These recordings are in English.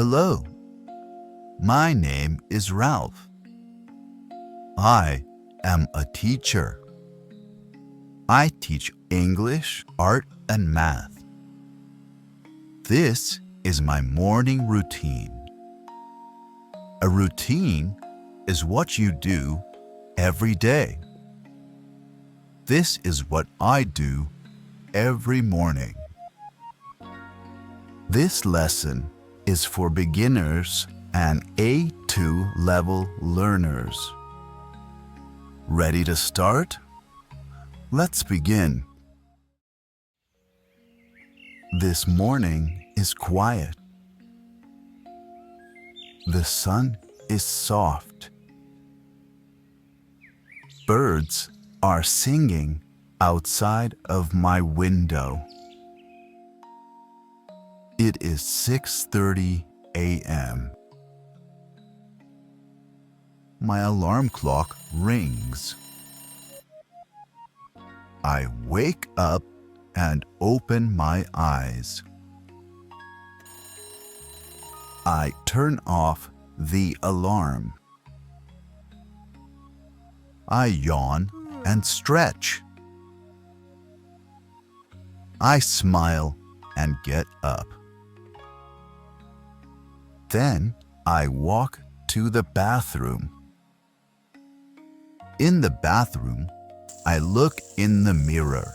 Hello, my name is Ralph. I am a teacher. I teach English, art, and math. This is my morning routine. A routine is what you do every day. This is what I do every morning. This lesson is for beginners and A2 level learners. Ready to start? Let's begin. This morning is quiet. The sun is soft. Birds are singing outside of my window. It is 6:30 a.m. My alarm clock rings. I wake up and open my eyes. I turn off the alarm. I yawn and stretch. I smile and get up. Then I walk to the bathroom. In the bathroom, I look in the mirror.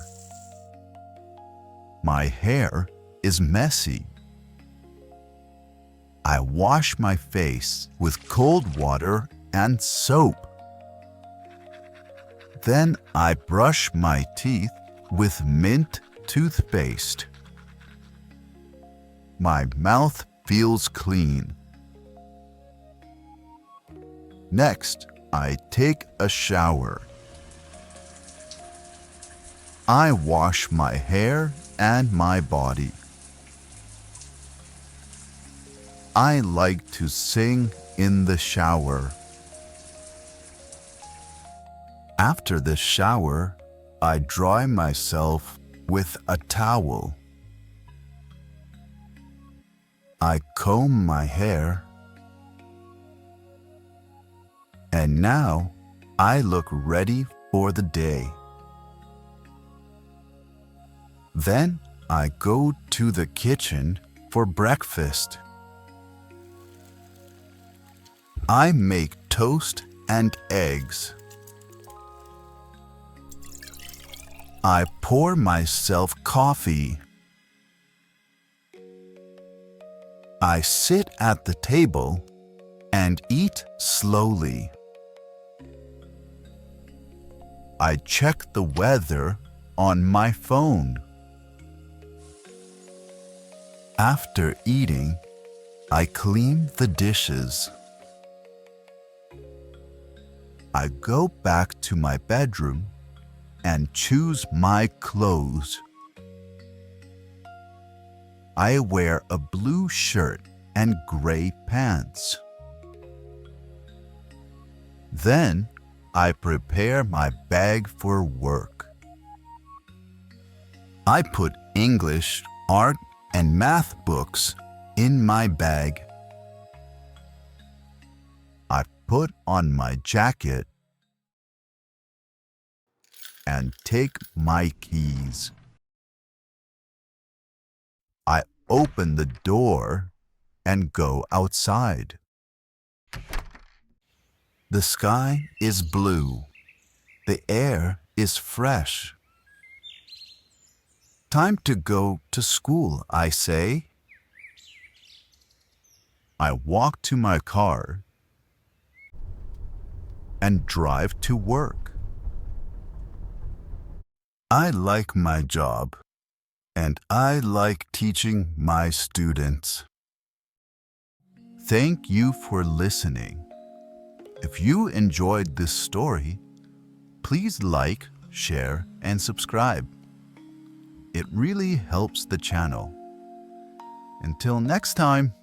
My hair is messy. I wash my face with cold water and soap. Then I brush my teeth with mint toothpaste. My mouth feels clean. Next, I take a shower. I wash my hair and my body. I like to sing in the shower. After the shower, I dry myself with a towel. I comb my hair. And now I look ready for the day. Then I go to the kitchen for breakfast. I make toast and eggs. I pour myself coffee. I sit at the table and eat slowly. I check the weather on my phone. After eating, I clean the dishes. I go back to my bedroom and choose my clothes. I wear a blue shirt and gray pants. Then I prepare my bag for work. I put English, art, and math books in my bag. I put on my jacket and take my keys. I open the door and go outside. The sky is blue. The air is fresh. Time to go to school, I say. I walk to my car and drive to work. I like my job, and I like teaching my students. Thank you for listening. If you enjoyed this story, please like, share, and subscribe. It really helps the channel. Until next time.